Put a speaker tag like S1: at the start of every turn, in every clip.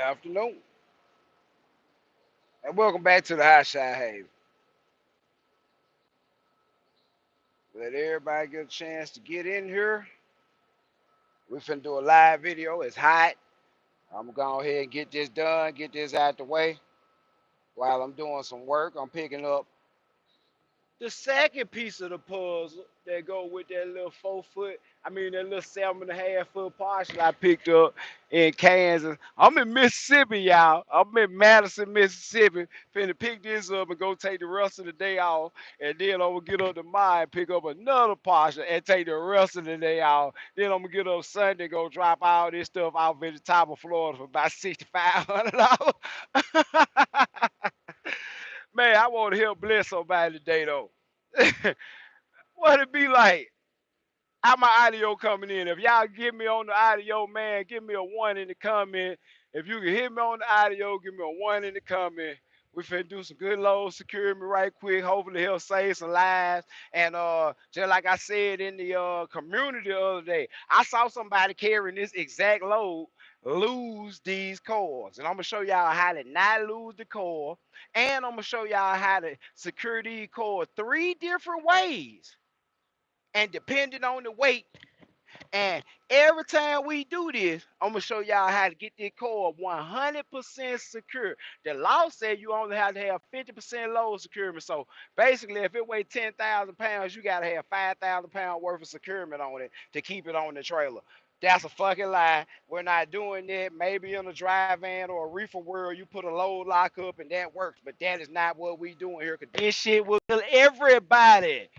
S1: afternoon, and welcome back to the Hotshot Haven. Let everybody get a chance to get in here. We finna do a live video. It's hot. I'm gonna go ahead and get this done, get this out the way. While I'm doing some work, I'm picking up the second piece of the puzzle that go with that little that little 7.5 foot parcel I picked up in Kansas. I'm in Mississippi, y'all. I'm in Madison, Mississippi. Finna pick this up and go take the rest of the day off. And then I'm gonna get up tomorrow and pick up another parcel and take the rest of the day off. Then I'm gonna get up Sunday, go drop all this stuff off at the top of Florida for about $6,500. Man, I want to help bless somebody today, though. What it be like? How my audio coming in? If y'all get me on the audio, man, give me a one in the comment. If you can hit me on the audio, give me a one in the comment. We finna do some good load security right quick. Hopefully he'll save some lives. And just like I said in the community the other day, I saw somebody carrying this exact load lose these coils. And I'm gonna show y'all how to not lose the coil. And I'm gonna show y'all how to secure these coils 3 different ways. And depending on the weight, and every time we do this, I'm gonna show y'all how to get this core 100% secure. The law said you only have to have 50% load securement. So basically, if it weighs 10,000 pounds, you gotta have 5,000 pounds worth of securement on it to keep it on the trailer. That's a fucking lie. We're not doing that. Maybe in a dry van or a reefer world, you put a load lock up and that works. But that is not what we doing here. Cause this shit will kill everybody.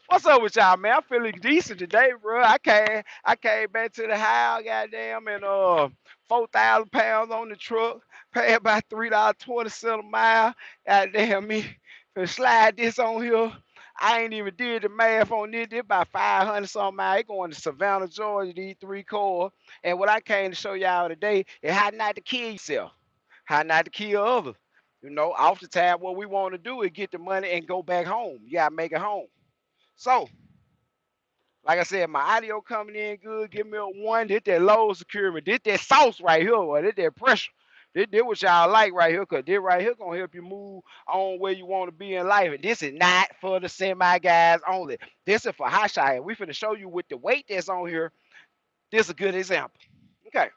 S1: What's up with y'all, man? I'm feeling decent today, bro. I came back to the house, goddamn, and 4,000 pounds on the truck, pay about $3.20 a mile. Goddamn me, finna slide this on here. I ain't even did the math on this. This about 500 something miles. It going to Savannah, Georgia. These 3 cores. And what I came to show y'all today is how not to kill yourself, how not to kill others. You know, off the tab, what we want to do is get the money and go back home. You gotta make it home. So, like I said, my audio coming in good. Give me a one. This that low security. This that sauce right here. Or this that pressure. This what y'all like right here. Because this right here going to help you move on where you want to be in life. And this is not for the semi guys only. This is for Hotshot. We finna show you with the weight that's on here. This is a good example. Okay.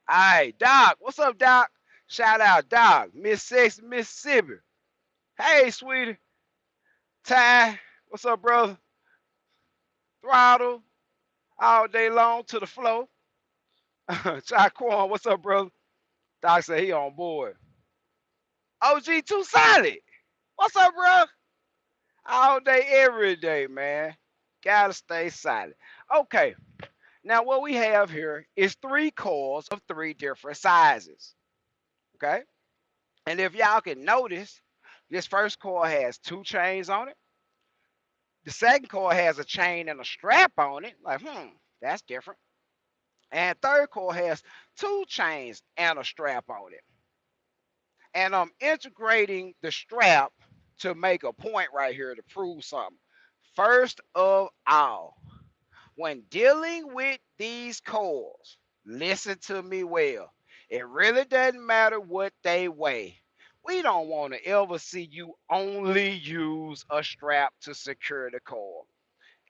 S1: All right, Doc. What's up, Doc? Shout out, Doc. Miss Sexy, Mississippi. Hey, sweetie. Ty. What's up, brother? Throttle. All day long to the flow. Shaquan, what's up, brother? Doc said he on board. OG too solid. What's up, bro? All day, every day, man. Gotta stay solid. Okay, now what we have here is 3 coils of 3 different sizes. Okay, and if y'all can notice, this first coil has 2 chains on it. The second coil has a chain and a strap on it. Like, that's different. And third coil has 2 chains and a strap on it. And I'm integrating the strap to make a point right here to prove something. First of all, when dealing with these coils, listen to me well. It really doesn't matter what they weigh. We don't want to ever see you only use a strap to secure the coil.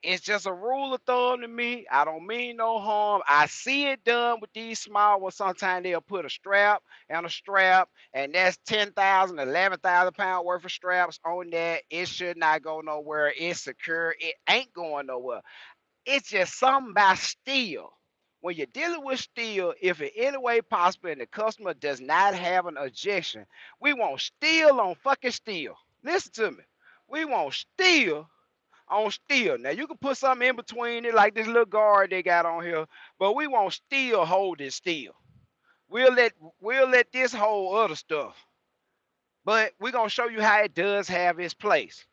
S1: It's just a rule of thumb to me. I don't mean no harm. I see it done with these small ones. Sometimes they'll put a strap and a strap, and that's 10,000, 11,000 pound worth of straps on that. It should not go nowhere. It's secure. It ain't going nowhere. It's just something about steel. When you're dealing with steel, if in any way possible and the customer does not have an objection, we want steel on fucking steel. Listen to me. We want steel on steel. Now you can put something in between it, like this little guard they got on here, but we want steel holding steel. We'll let we'll let this hold other stuff, but we're gonna show you how it does have its place.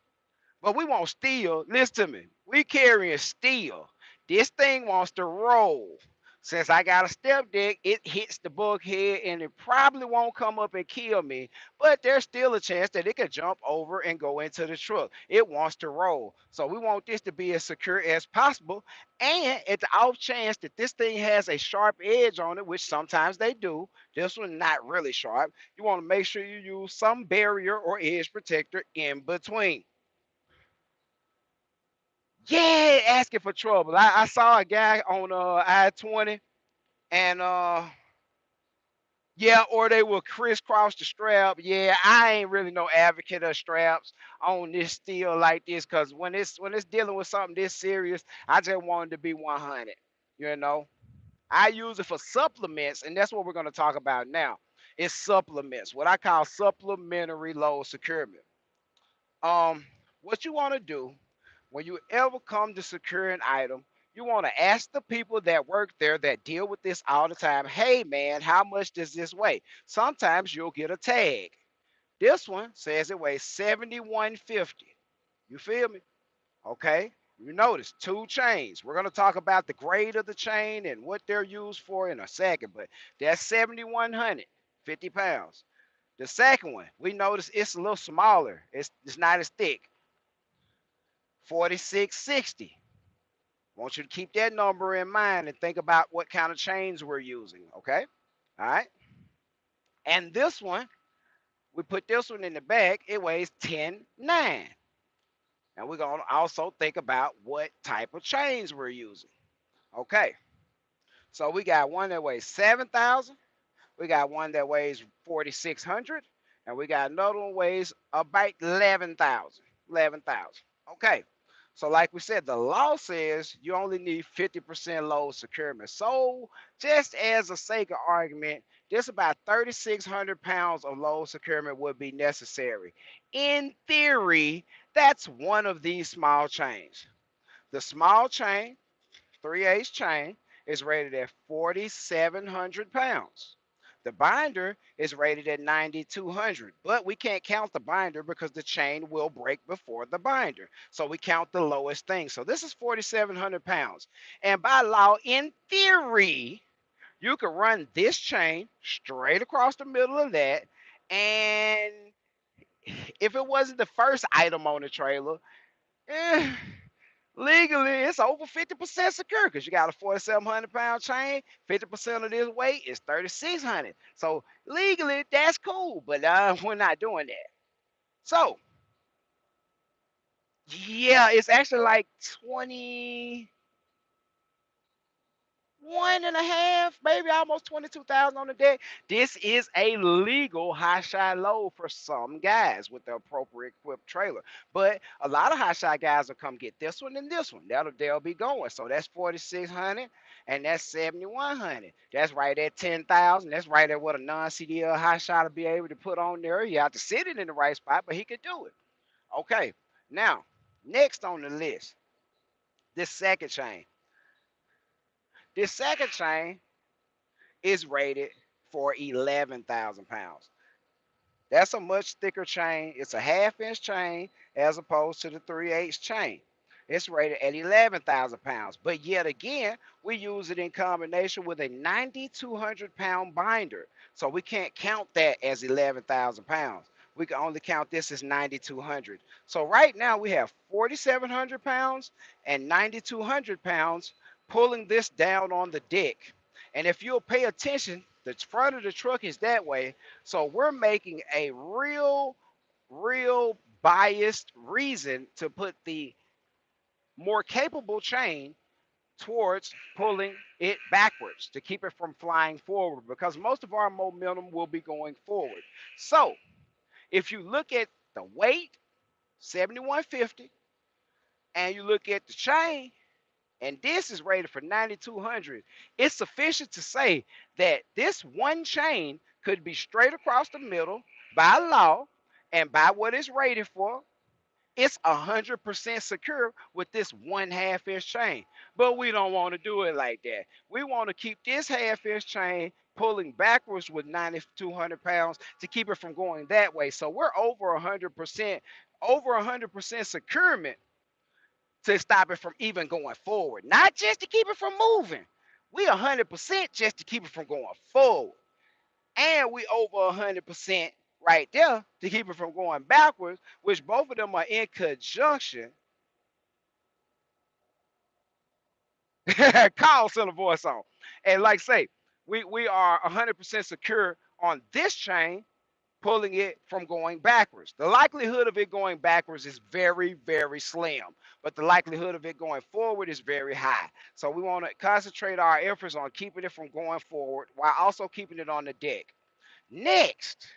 S1: But we want steel. Listen to me. We carrying steel. This thing wants to roll. Since I got a step deck, it hits the bulkhead and it probably won't come up and kill me, but there's still a chance that it could jump over and go into the truck. It wants to roll. So we want this to be as secure as possible. And at the off chance that this thing has a sharp edge on it, which sometimes they do, this one not really sharp, you want to make sure you use some barrier or edge protector in between. Yeah, asking for trouble. I saw a guy on I-20 and yeah, or they will crisscross the strap. Yeah, I ain't really no advocate of straps on this steel like this, because when it's dealing with something this serious, I just wanted to be 100. You know, I use it for supplements, and that's what we're going to talk about now. It's supplements, what I call supplementary load securement. Um, what you want to do when you ever come to secure an item, you want to ask the people that work there that deal with this all the time, hey man, how much does this weigh? Sometimes you'll get a tag. This one says it weighs 7150. You feel me? Okay. You notice two chains. We're going to talk about the grade of the chain and what they're used for in a second, but that's 7,150 pounds. The second one, we notice it's a little smaller. It's not as thick. 4660. Want you to keep that number in mind and think about what kind of chains we're using, okay? All right. And this one, we put this one in the bag, it weighs 10.9. And we're going to also think about what type of chains we're using. Okay. So we got one that weighs 7,000. We got one that weighs 4,600. And we got another one weighs about 11,000. 11,000. Okay. So like we said, the law says you only need 50% load securement. So just as a sake of argument, just about 3,600 pounds of load securement would be necessary. In theory, that's one of these small chains. The small chain, 3/8 chain, is rated at 4,700 pounds. The binder is rated at 9,200, but we can't count the binder because the chain will break before the binder. So we count the lowest thing. So this is 4,700 pounds. And by law, in theory, you could run this chain straight across the middle of that. And if it wasn't the first item on the trailer, eh, legally it's over 50% secure because you got a 4,700 pound chain. 50% of this weight is 3,600. So legally that's cool, but we're not doing that. So yeah, it's actually like 21.5, maybe almost 22,000 on the deck. This is a legal high shot load for some guys with the appropriate equipped trailer. But a lot of high shot guys will come get this one and this one. They'll be going. So that's 4,600 and that's 7,100. That's right at 10,000. That's right at what a non-CDL high shot will be able to put on there. You have to sit it in the right spot, but he could do it. Okay. Now, next on the list, this second chain. This second chain is rated for 11,000 pounds. That's a much thicker chain. It's a half-inch chain as opposed to the 3/8 chain. It's rated at 11,000 pounds. But yet again, we use it in combination with a 9,200 pound binder. So we can't count that as 11,000 pounds. We can only count this as 9,200. So right now we have 4,700 pounds and 9,200 pounds pulling this down on the deck. And if you'll pay attention, the front of the truck is that way. So we're making a real biased reason to put the more capable chain towards pulling it backwards to keep it from flying forward, because most of our momentum will be going forward. So if you look at the weight, 7,150, and you look at the chain, and this is rated for 9,200, it's sufficient to say that this one chain could be straight across the middle by law and by what it's rated for. It's 100% secure with this 1/2 inch chain. But we don't want to do it like that. We want to keep this 1/2 inch chain pulling backwards with 9,200 pounds to keep it from going that way. So we're over 100% securement to stop it from even going forward, not just to keep it from moving. We 100% just to keep it from going forward. And we over 100% right there to keep it from going backwards, which both of them are in conjunction. Call center voice on. And like say, we are 100% secure on this chain, pulling it from going backwards. The likelihood of it going backwards is very, very slim, but the likelihood of it going forward is very high. So we want to concentrate our efforts on keeping it from going forward while also keeping it on the deck. Next,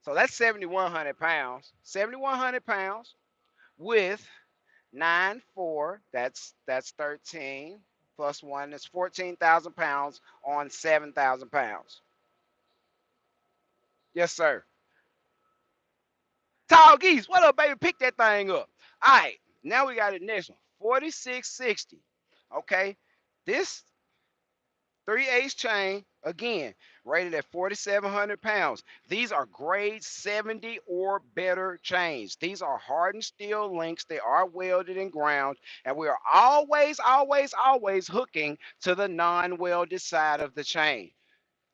S1: so that's 7,100 pounds. 7,100 pounds with 9,4, that's 13 plus 1, that's 14,000 pounds on 7,000 pounds. Yes, sir. Tall geese, what up, baby? Pick that thing up. All right, now we got the next one. 4660. Okay, this 3/8 chain, again, rated at 4,700 pounds. These are grade 70 or better chains. These are hardened steel links. They are welded and ground, and we are always, always, always hooking to the non-welded side of the chain.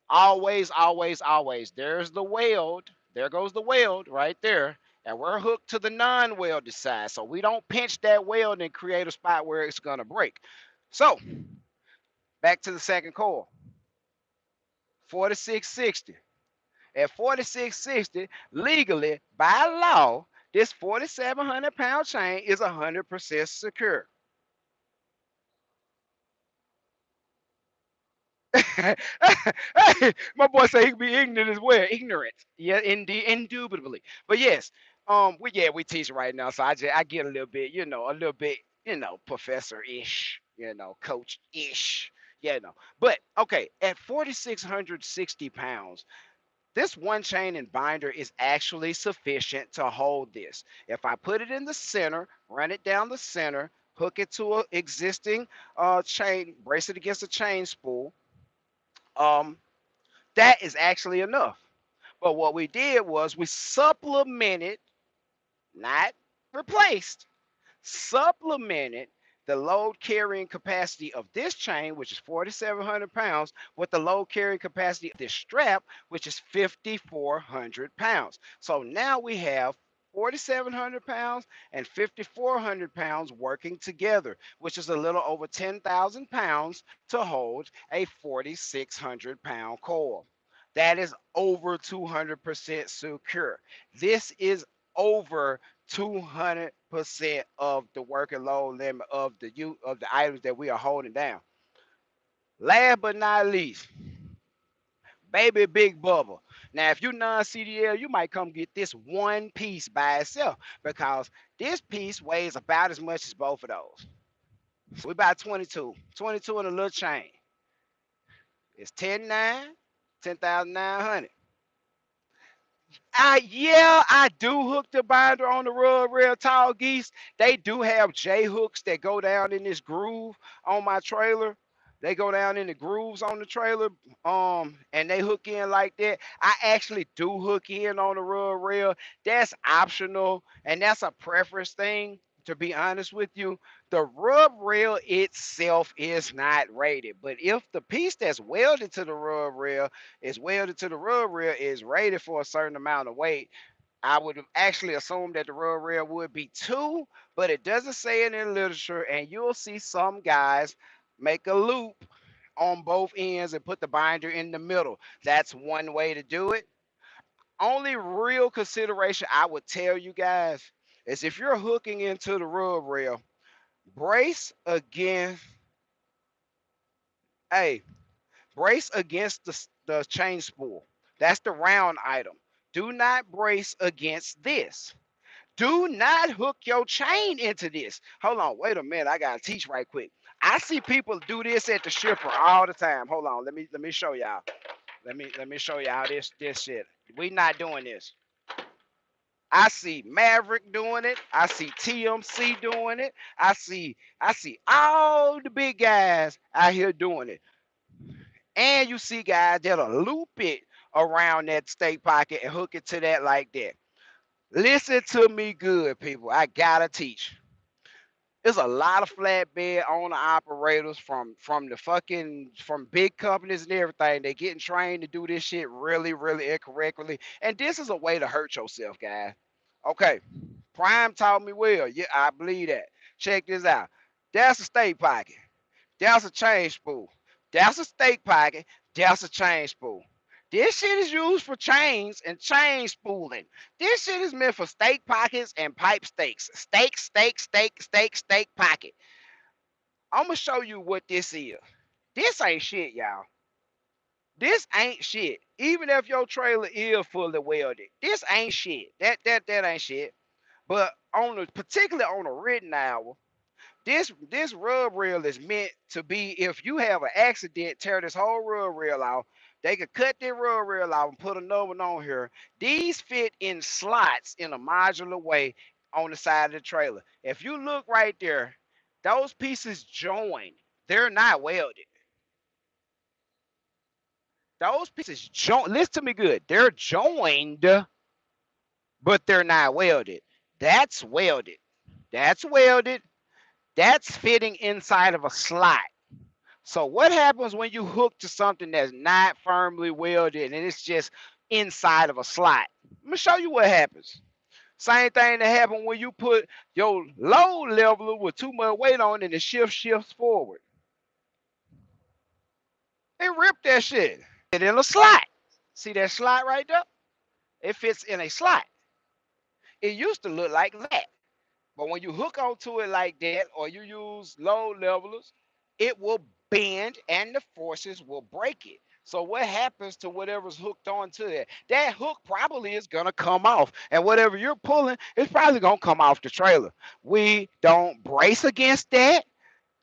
S1: Always, always, always. There's the weld. There goes the weld right there. And we're hooked to the non-welded side. So we don't pinch that weld and create a spot where it's going to break. So back to the second coil. 4660. At 4660, legally, by law, this 4,700 pound chain is 100% secure. Hey, my boy say he can be ignorant as well. Ignorant, yeah, indeed, indubitably. But yes, we teach right now, so I get a little bit, a little bit, professor ish, coach ish, But okay, at 4,660 pounds, this one chain and binder is actually sufficient to hold this. If I put it in the center, run it down the center, hook it to an existing chain, brace it against a chain spool, um, that is actually enough. But what we did was we supplemented, not replaced, supplemented the load carrying capacity of this chain, which is 4,700 pounds, with the load carrying capacity of this strap, which is 5,400 pounds. So now we have 4,700 pounds and 5,400 pounds working together, which is a little over 10,000 pounds to hold a 4,600 pound coil. That is over 200% secure. This is over 200% of the working load limit of the items that we are holding down. Last but not least, baby big bubble. Now, if you non-CDL, you might come get this one piece by itself because this piece weighs about as much as both of those. So we about 22 in a little chain. It's 10,900, 10,900. Yeah, I do hook the binder on the rub rail tall geese. They do have J hooks that go down in this groove on my trailer. They go down in the grooves on the trailer, and they hook in like that. I actually do hook in on the rub rail. That's optional, and that's a preference thing. To be honest with you, the rub rail itself is not rated, but if the piece that's welded to the rub rail is rated for a certain amount of weight, I would actually assume that the rub rail would be 2, but it doesn't say it in the literature, and you'll see some guys make a loop on both ends and put the binder in the middle. That's one way to do it. Only real consideration I would tell you guys is if you're hooking into the rub rail, brace against, hey, brace against the chain spool. That's the round item. Do not brace against this. Do not hook your chain into this. Hold on, wait a minute. I gotta teach right quick. I see people do this at the shipper all the time. Hold on, let me show y'all. Let me show y'all this shit. We not doing this. I see Maverick doing it. I see TMC doing it. I see all the big guys out here doing it. And you see guys that'll loop it around that stake pocket and hook it to that like that. Listen to me good, people. I gotta teach. There's a lot of flatbed owner operators from big companies and everything. They're getting trained to do this shit really, really incorrectly. And this is a way to hurt yourself, guys. Okay. Prime taught me well. Yeah, I believe that. Check this out. That's a steak pocket. That's a chain spool. That's a steak pocket. That's a chain spool. This shit is used for chains and chain spooling. This shit is meant for steak pockets and pipe steaks. Steak, steak, steak, steak, steak pocket. I'm gonna show you what this is. This ain't shit, y'all. This ain't shit. Even if your trailer is fully welded, this ain't shit. That ain't shit. But particularly on a written hour, this rub reel is meant to be if you have an accident, tear this whole rub reel off. They could cut that rub reel off and put another one on here. These fit in slots in a modular way on the side of the trailer. If you look right there, those pieces join. They're not welded. Those pieces join. Listen to me good. They're joined, but they're not welded. That's welded. That's welded. That's fitting inside of a slot. So what happens when you hook to something that's not firmly welded and it's just inside of a slot? Let me show you what happens. Same thing that happened when you put your load leveler with too much weight on it and the shift shifts forward. It ripped that shit. It in a slot. See that slot right there? It fits in a slot. It used to look like that. But when you hook onto it like that or you use load levelers, it will bend and the forces will break it. So what happens to whatever's hooked onto it? That hook probably is gonna come off. And whatever you're pulling, it's probably gonna come off the trailer. We don't brace against that.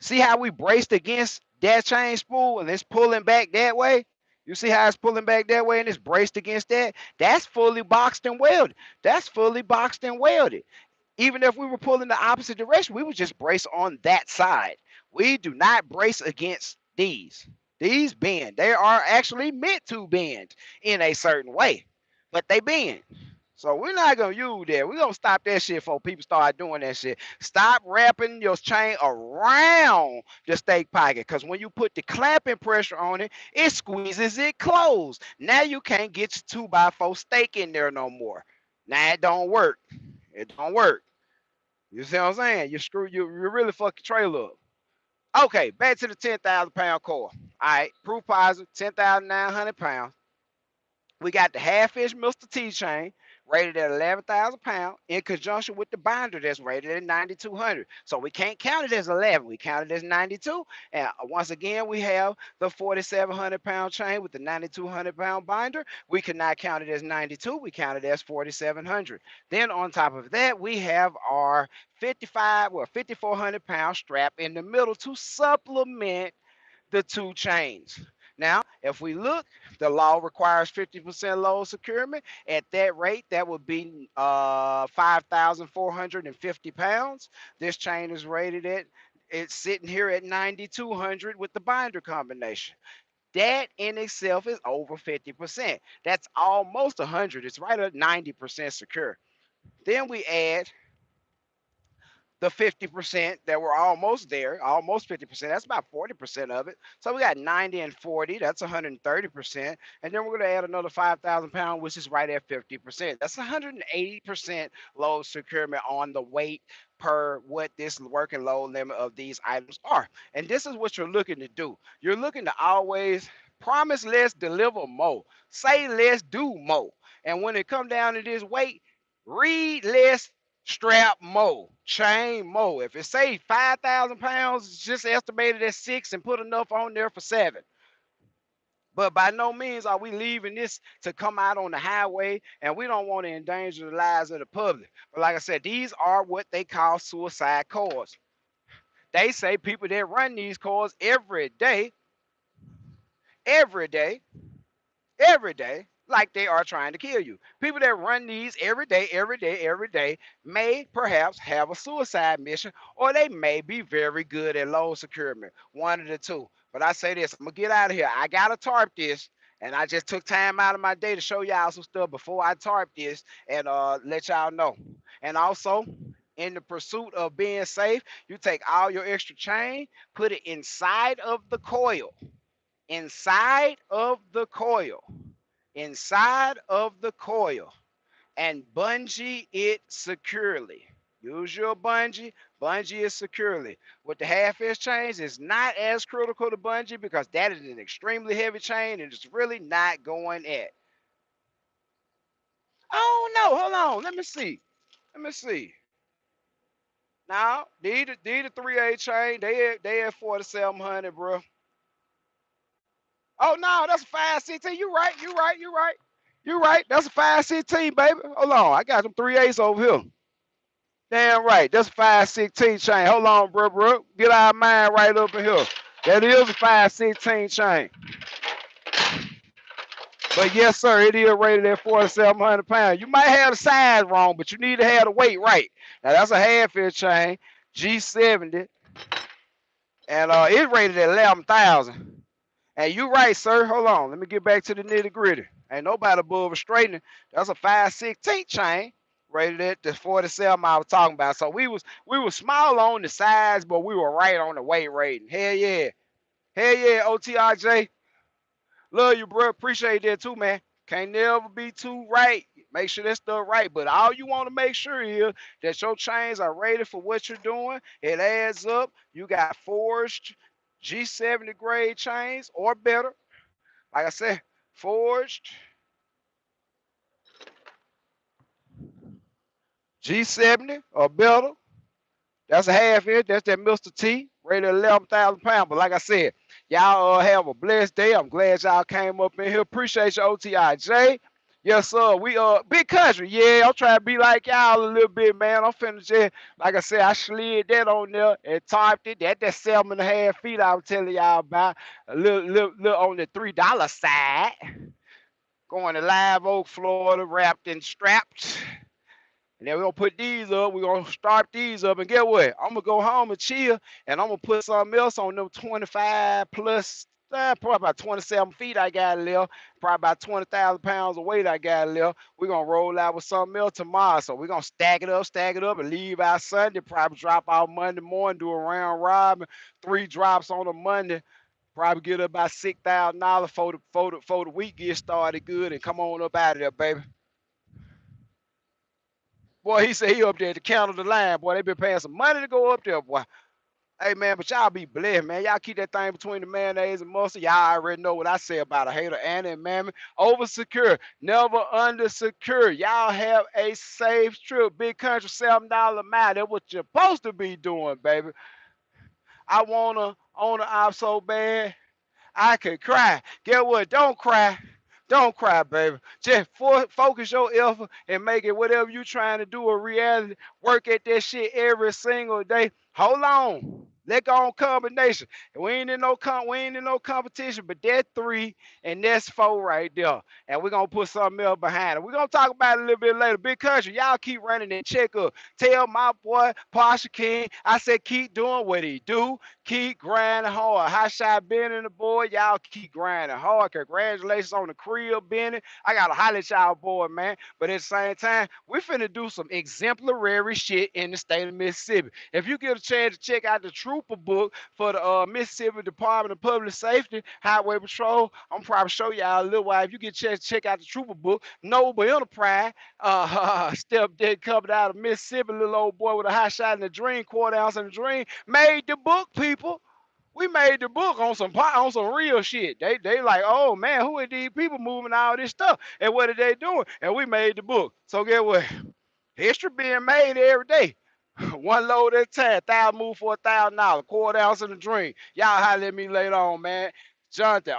S1: See how we braced against that chain spool and it's pulling back that way? You see how it's pulling back that way and it's braced against that? That's fully boxed and welded. That's fully boxed and welded. Even if we were pulling the opposite direction, we would just brace on that side. We do not brace against these. These bend. They are actually meant to bend in a certain way, but they bend. So we're not gonna use that. We're gonna stop that shit before people start doing that shit. Stop wrapping your chain around the steak pocket, because when you put the clamping pressure on it, it squeezes it closed. Now you can't get your 2x4 steak in there no more. Now it don't work. It don't work. You see what I'm saying? You really fuck your trailer up. Okay, back to the 10,000 pound coil. All right, proof positive, 10,900 pounds. We got the half-inch Mr. T chain rated at 11,000 pounds in conjunction with the binder that's rated at 9,200. So we can't count it as 11. We count it as 92. And once again, we have the 4,700 pound chain with the 9,200 pound binder. We cannot count it as 92. We count it as 4,700. Then on top of that, we have our 5,400 pound strap in the middle to supplement the two chains. Now, if we look, the law requires 50% load securement. At that rate, that would be 5,450 pounds. This chain is rated at, it's sitting here at 9,200 with the binder combination. That in itself is over 50%. That's almost 100. It's right at 90% secure. Then we add the 50% that were almost there, almost 50%. That's about 40% of it. So we got 90 and 40. That's 130%. And then we're going to add another 5,000 pounds, which is right at 50%. That's 180% load securement on the weight per what this working load limit of these items are. And this is what you're looking to do. You're looking to always promise less, deliver more. Say less, do more. And when it come down to this weight, read less, strap more, chain more. If it say 5,000 pounds, it's just estimated at 6 and put enough on there for 7. But by no means are we leaving this to come out on the highway, and we don't want to endanger the lives of the public. But like I said, these are what they call suicide coils. They say people that run these coils every day, every day, like they are trying to kill you. People that run these every day may perhaps have a suicide mission, or they may be very good at load securement. One of the two. But I say this, I'm gonna get out of here. I gotta tarp this, and I just took time out of my day to show y'all some stuff before I tarp this and let y'all know. And also, in the pursuit of being safe, you take all your extra chain, put it inside of the coil, inside of the coil, inside of the coil, and bungee it securely. Use your bungee. Bungee it securely. With the half-inch chains, it's not as critical to bungee because that is an extremely heavy chain and it's really not going at. Oh no, hold on. Let me see. Let me see. Now, these the 3A chain, they at 4,700, bro. Oh no, that's a 516. You right, you right, you right. You right. That's a 516, baby. Hold on. I got some 3As over here. Damn right. That's a 516 chain. Hold on, bro. Get our mind right up in here. That is a 516 chain. But yes, sir, it is rated at 4,700 pounds. You might have the size wrong, but you need to have the weight right. Now that's a half-inch chain, G70, and it's rated at 11,000. And you right, sir. Hold on. Let me get back to the nitty-gritty. Ain't nobody above a straightening. That's a 5/16 chain rated at the 47 I was talking about. So we was small on the size, but we were right on the weight rating. Hell yeah. Hell yeah, OTRJ. Love you, bro. Appreciate that too, man. Can't never be too right. Make sure that stuff right. But all you want to make sure is that your chains are rated for what you're doing. It adds up. You got forged G70 grade chains or better. Like I said, forged G70 or better. That's a half inch. That's that Mr. T, rated 11,000 pounds. But like I said, y'all have a blessed day. I'm glad y'all came up in here. Appreciate your OTIJ. Yes, sir. We big country. Yeah, I'm trying to be like y'all a little bit, man. I'm finna just, like I said, I slid that on there and topped it. That 7.5 feet I was telling y'all about. A little on the $3 side. Going to Live Oak, Florida, wrapped and strapped. And then we're going to put these up. We're going to start these up. And get what? I'm going to go home and chill. And I'm going to put something else on them 25 plus, probably about 27 feet I got left. Probably about 20,000 pounds of weight I got left. We're going to roll out with something else tomorrow. So we're going to stack it up, and leave out Sunday. Probably drop out Monday morning, do a round robin. 3 drops on a Monday. Probably get about $6,000 for the week get started good and come on up out of there, baby. Boy, he said he up there to counter the line. Boy, they been paying some money to go up there, boy. Hey, man, but y'all be blessed, man. Y'all keep that thing between the mayonnaise and mustard. Y'all already know what I say about a hater and a mammy. Over secure, never under secure. Y'all have a safe trip. Big country, $7 a mile. That's what you're supposed to be doing, baby. I want to own an op so bad. I could cry. Get what? Don't cry. Don't cry, baby. Just focus your effort and make it whatever you trying to do a reality. Work at that shit every single day. Hold on. Let go on combination. We ain't in no competition, but that's 3 and that's 4 right there. And we're gonna put something else behind it. We're gonna talk about it a little bit later. Big country, y'all keep running and check up. Tell my boy Pasha King, I said keep doing what he do. Keep grinding hard. Hotshot Ben and the boy, y'all keep grinding hard. Congratulations on the crib, Benny. I gotta holler at y'all boy, man. But at the same time, we finna do some exemplary shit in the state of Mississippi. If you get a chance to check out the Trooper book for the Mississippi Department of Public Safety, Highway Patrol, I'm probably show y'all a little while. If you get a chance to check out the Trooper book, Noble Enterprise, step dead covered out of Mississippi, little old boy with a hot shot in the dream, quarter ounce in the dream, made the book, people. We made the book on some real shit. They like, oh man, who are these people moving all this stuff? And what are they doing? And we made the book. So get what? History being made every day. One load at a time. 1,000 move for $1,000. Quarter ounce in the dream. Y'all holler at me later on, man. Jonathan.